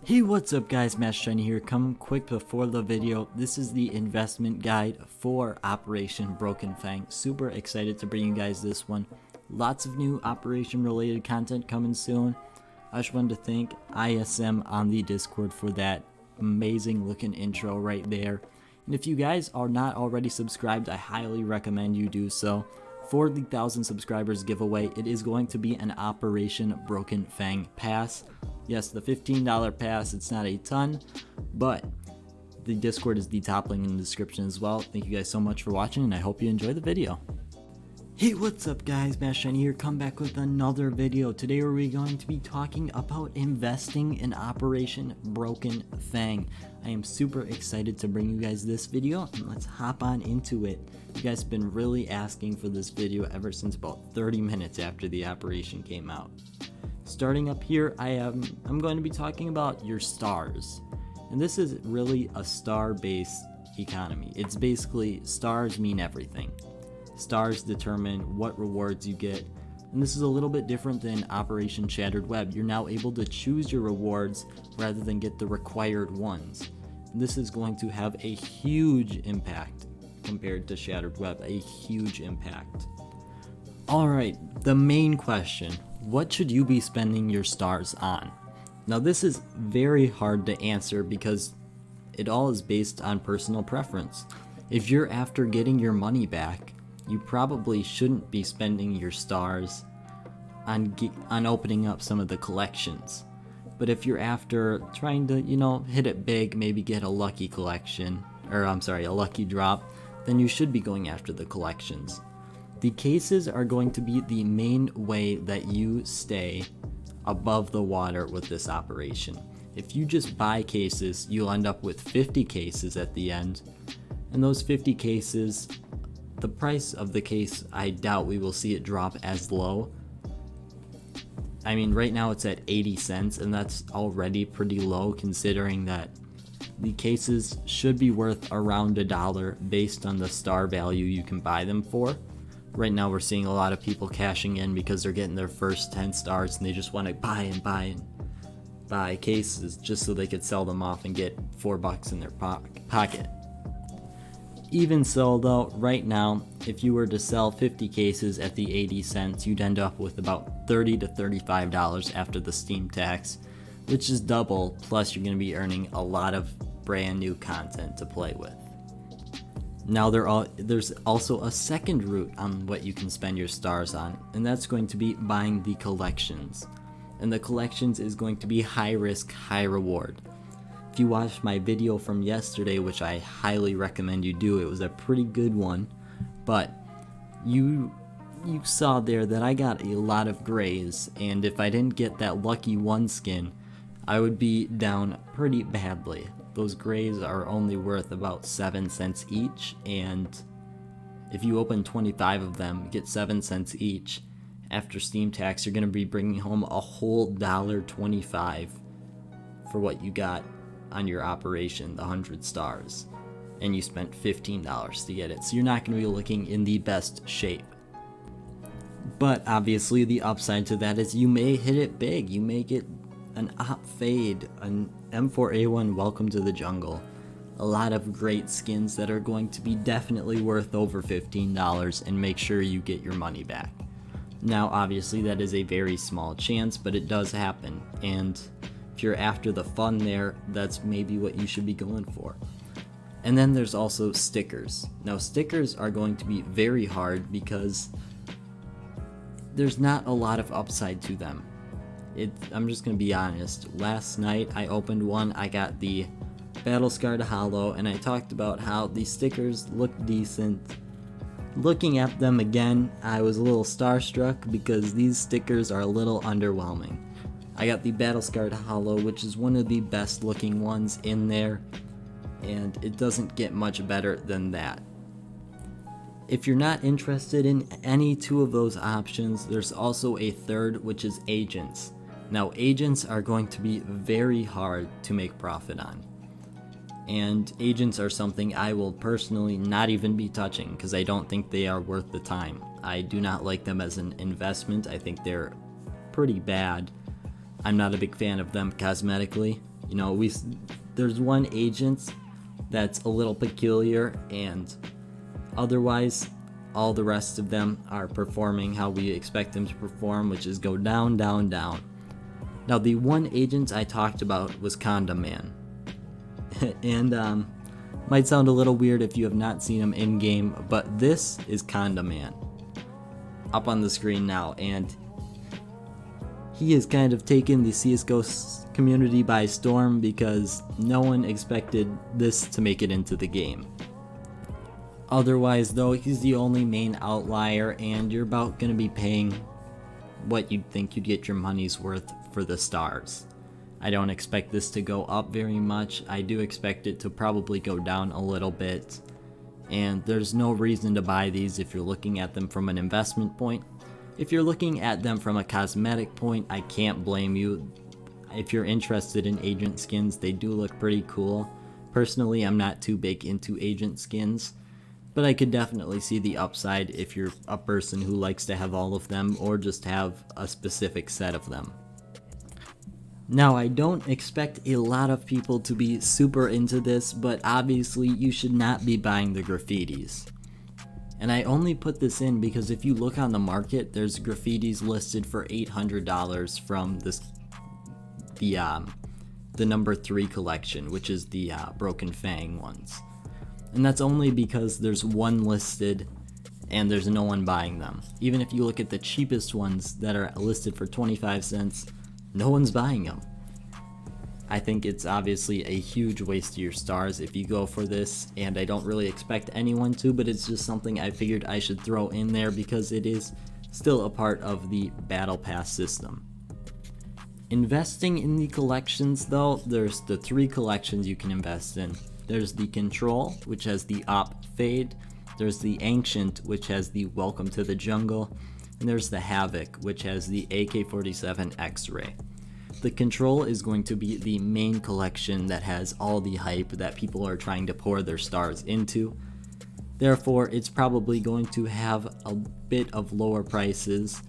Hey, what's up guys, Shiny here. Come quick before the video. This is the investment guide for Operation Broken Fang. Super excited to bring you guys this one. Lots of new Operation related content coming soon. I just wanted to thank ISM on the Discord for that amazing looking intro right there. And if you guys are not already subscribed, I highly recommend you do so. For the 1,000 subscribers giveaway, it is going to be an Operation Broken Fang pass. Yes, the $15 pass, it's not a ton, but the Discord is the top link in the description as well. Thank you guys so much for watching, and I hope you enjoy the video. Hey, what's up guys, Shiny here, come back with another video. Today we're going to be talking about investing in Operation Broken Fang. I am super excited to bring you guys this video, and let's hop on into it. You guys have been really asking for this video ever since about 30 minutes after the operation came out. Starting up here, I'm going to be talking about your stars. And this is really a star-based economy. It's basically stars mean everything. Stars determine what rewards you get. And this is a little bit different than Operation Shattered Web. You're now able to choose your rewards rather than get the required ones. And this is going to have a huge impact compared to Shattered Web, a huge impact. Alright, the main question. What should you be spending your stars on? Now this is very hard to answer because it all is based on personal preference. If you're after getting your money back, you probably shouldn't be spending your stars on opening up some of the collections. But if you're after trying to, hit it big, maybe get a lucky collection, or a lucky drop, then you should be going after the collections. The cases are going to be the main way that you stay above the water with this operation. If you just buy cases, you'll end up with 50 cases at the end. And those 50 cases, the price of the case, I doubt we will see it drop as low. I mean, right now it's at 80 cents, and that's already pretty low considering that the cases should be worth around $1 based on the star value you can buy them for. Right now we're seeing a lot of people cashing in because they're getting their first 10 stars and they just want to buy cases just so they could sell them off and get $4 in their pocket. Even so though, right now, if you were to sell 50 cases at the 80 cents, you'd end up with about $30 to $35 after the Steam tax, which is double, plus you're going to be earning a lot of brand new content to play with. Now there's also a second route on what you can spend your stars on, and that's going to be buying the collections. And the collections is going to be high risk, high reward. If you watched my video from yesterday, which I highly recommend you do, it was a pretty good one, but you saw there that I got a lot of grays, and if I didn't get that lucky one skin, I would be down pretty badly. Those grays are only worth about 7 cents each, and if you open 25 of them, get 7 cents each, after Steam tax, you're going to be bringing home a whole $1.25 for what you got on your operation, the 100 stars, and you spent $15 to get it, so you're not going to be looking in the best shape. But obviously the upside to that is you may hit it big, you may get an Op Fade, an M4A1 Welcome to the Jungle, a lot of great skins that are going to be definitely worth over $15, and make sure you get your money back. Now obviously that is a very small chance, but it does happen, and if you're after the fun there, that's maybe what you should be going for. And then there's also stickers. Now stickers are going to be very hard because there's not a lot of upside to them. I'm just going to be honest. Last night I opened one, I got the Battle Scarred Hollow, and I talked about how the stickers look decent. Looking at them again, I was a little starstruck because these stickers are a little underwhelming. I got the Battle Scarred Hollow, which is one of the best looking ones in there, and it doesn't get much better than that. If you're not interested in any two of those options, there's also a third, which is agents. Now agents are going to be very hard to make profit on, and agents are something I will personally not even be touching because I don't think they are worth the time. I do not like them as an investment. I think they're pretty bad. I'm not a big fan of them cosmetically. You know, there's one agent that's a little peculiar, and otherwise all the rest of them are performing how we expect them to perform, which is go down, down, down. Now the one agent I talked about was Condom Man. And might sound a little weird if you have not seen him in game, but this is Condom Man up on the screen now, and he has kind of taken the CSGO community by storm because no one expected this to make it into the game. Otherwise though, he's the only main outlier, and you're about going to be paying what you'd think you'd get your money's worth for the stars. I don't expect this to go up very much. I do expect it to probably go down a little bit, and there's no reason to buy these if you're looking at them from an investment point. If you're looking at them from a cosmetic point, I can't blame you. If you're interested in agent skins, they do look pretty cool. Personally, I'm not too big into agent skins, but I could definitely see the upside if you're a person who likes to have all of them or just have a specific set of them. Now, I don't expect a lot of people to be super into this, but obviously you should not be buying the graffitis. And I only put this in because if you look on the market, there's graffitis listed for $800 from the number 3 collection, which is the Broken Fang ones. And that's only because there's one listed and there's no one buying them. Even if you look at the cheapest ones that are listed for 25 cents, no one's buying them. I think it's obviously a huge waste of your stars if you go for this, and I don't really expect anyone to, but it's just something I figured I should throw in there because it is still a part of the Battle Pass system. Investing in the collections though, there's the 3 collections you can invest in. There's the Control, which has the Op Fade, there's the Ancient, which has the Welcome to the Jungle, and there's the Havoc, which has the AK-47 X-Ray. The Control is going to be the main collection that has all the hype that people are trying to pour their stars into. Therefore, it's probably going to have a bit of lower prices,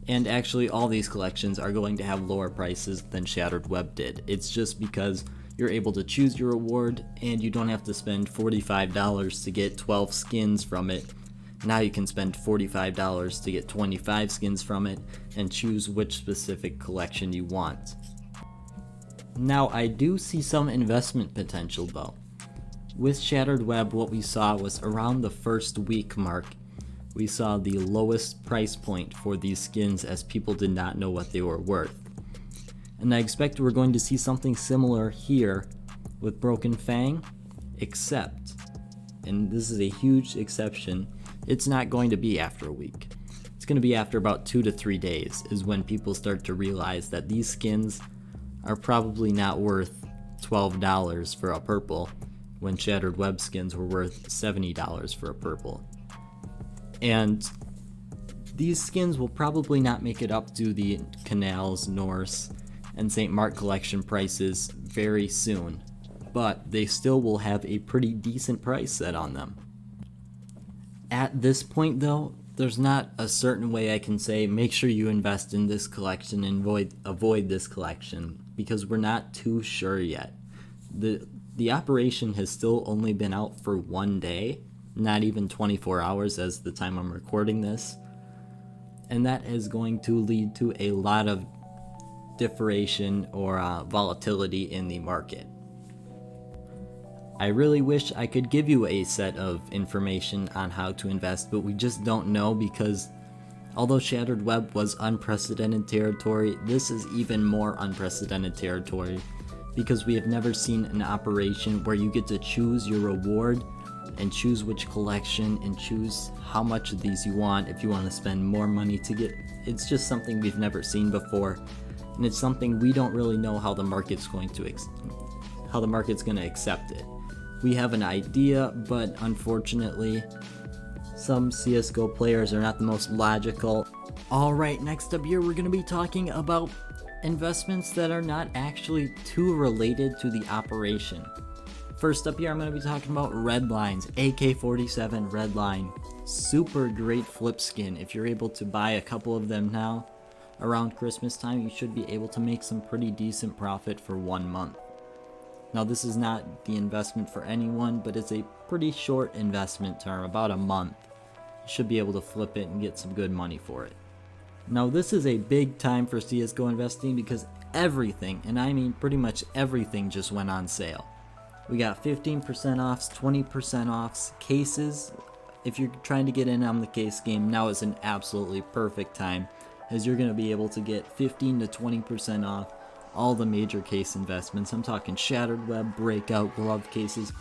and actually all these collections are going to have lower prices than Shattered Web did. It's just because you're able to choose your reward and you don't have to spend $45 to get 12 skins from it. Now you can spend $45 to get 25 skins from it and choose which specific collection you want. Now I do see some investment potential though. With Shattered Web, what we saw was around the first week mark, we saw the lowest price point for these skins as people did not know what they were worth. And I expect we're going to see something similar here with Broken Fang, except, and this is a huge exception, it's not going to be after a week. It's going to be after about 2 to 3 days is when people start to realize that these skins are probably not worth $12 for a purple when Shattered Web skins were worth $70 for a purple. And these skins will probably not make it up to the Canals, Norse, and St. Mark collection prices very soon, but they still will have a pretty decent price set on them. At this point though, there's not a certain way I can say make sure you invest in this collection and avoid this collection, because we're not too sure yet. The operation has still only been out for 1 day, not even 24 hours as the time I'm recording this, and that is going to lead to a lot of differentiation or volatility in the market. I really wish I could give you a set of information on how to invest, but we just don't know, because although Shattered Web was unprecedented territory, this is even more unprecedented territory, because we have never seen an operation where you get to choose your reward and choose which collection and choose how much of these you want if you want to spend more money to get. It's just something we've never seen before, and it's something we don't really know how the market's going to accept it. We have an idea, but unfortunately some CSGO players are not the most logical. Alright, next up here we're going to be talking about investments that are not actually too related to the operation. First up here I'm going to be talking about Redline's AK-47 Redline. Super great flip skin. If you're able to buy a couple of them now around Christmas time, you should be able to make some pretty decent profit for 1 month. Now this is not the investment for anyone, but it's a pretty short investment term, about a month. You should be able to flip it and get some good money for it. Now this is a big time for CSGO investing because everything, and I mean pretty much everything, just went on sale. We got 15% offs, 20% offs, cases. If you're trying to get in on the case game, now is an absolutely perfect time, as you're going to be able to get 15 to 20% off all the major case investments. I'm talking Shattered Web, Breakout, Glove cases,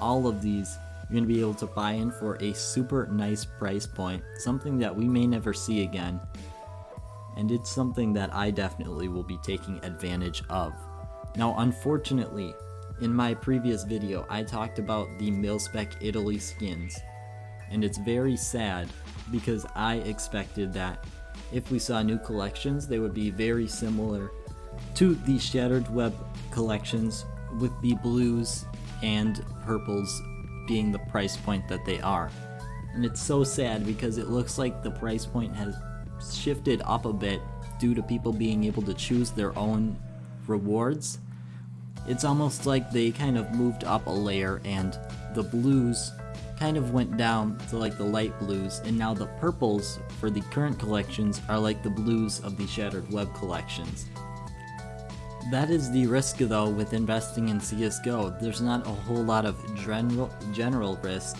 all of these you're going to be able to buy in for a super nice price point, something that we may never see again, and it's something that I definitely will be taking advantage of. Now unfortunately, in my previous video I talked about the mil-spec Italy skins, and it's very sad because I expected that if we saw new collections they would be very similar to the Shattered Web collections, with the blues and purples being the price point that they are. And it's so sad because it looks like the price point has shifted up a bit due to people being able to choose their own rewards. It's almost like they kind of moved up a layer and the blues kind of went down to like the light blues, and now the purples for the current collections are like the blues of the Shattered Web collections. That is the risk though with investing in CSGO. There's not a whole lot of general risk,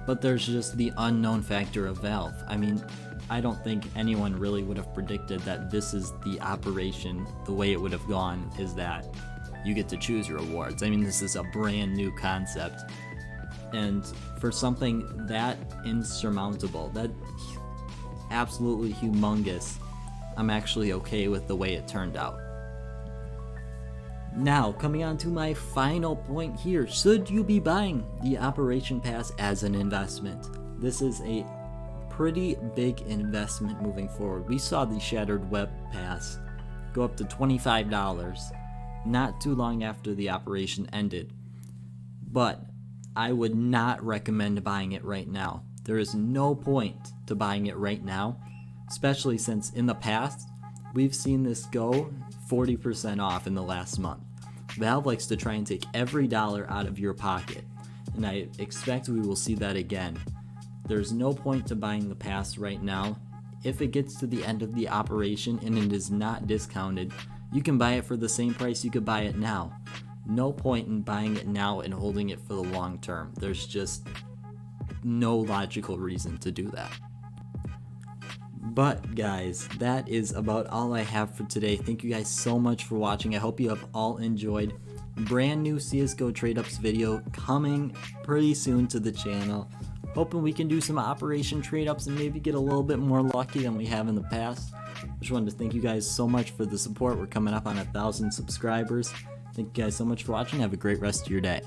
but there's just the unknown factor of Valve. I mean, I don't think anyone really would have predicted that this is the operation. The way it would have gone is that you get to choose your rewards. I mean, this is a brand new concept, and for something that insurmountable, that absolutely humongous, I'm actually okay with the way it turned out. Now, coming on to my final point here, should you be buying the Operation Pass as an investment? This is a pretty big investment moving forward. We saw the Shattered Web Pass go up to $25 not too long after the operation ended, but I would not recommend buying it right now. There is no point to buying it right now, especially since in the past we've seen this go 40% off in the last month. Valve likes to try and take every dollar out of your pocket, and I expect we will see that again. There's no point to buying the pass right now. If it gets to the end of the operation and it is not discounted, you can buy it for the same price you could buy it now. No point in buying it now and holding it for the long term. There's just no logical reason to do that. But guys, that is about all I have for today. Thank you guys so much for watching. I hope you have all enjoyed. Brand new CSGO trade ups video coming pretty soon to the channel. Hoping we can do some operation trade ups and maybe get a little bit more lucky than we have in the past. Just wanted to thank you guys so much for the support. We're coming up on 1,000 subscribers. Thank you guys so much for watching. Have a great rest of your day.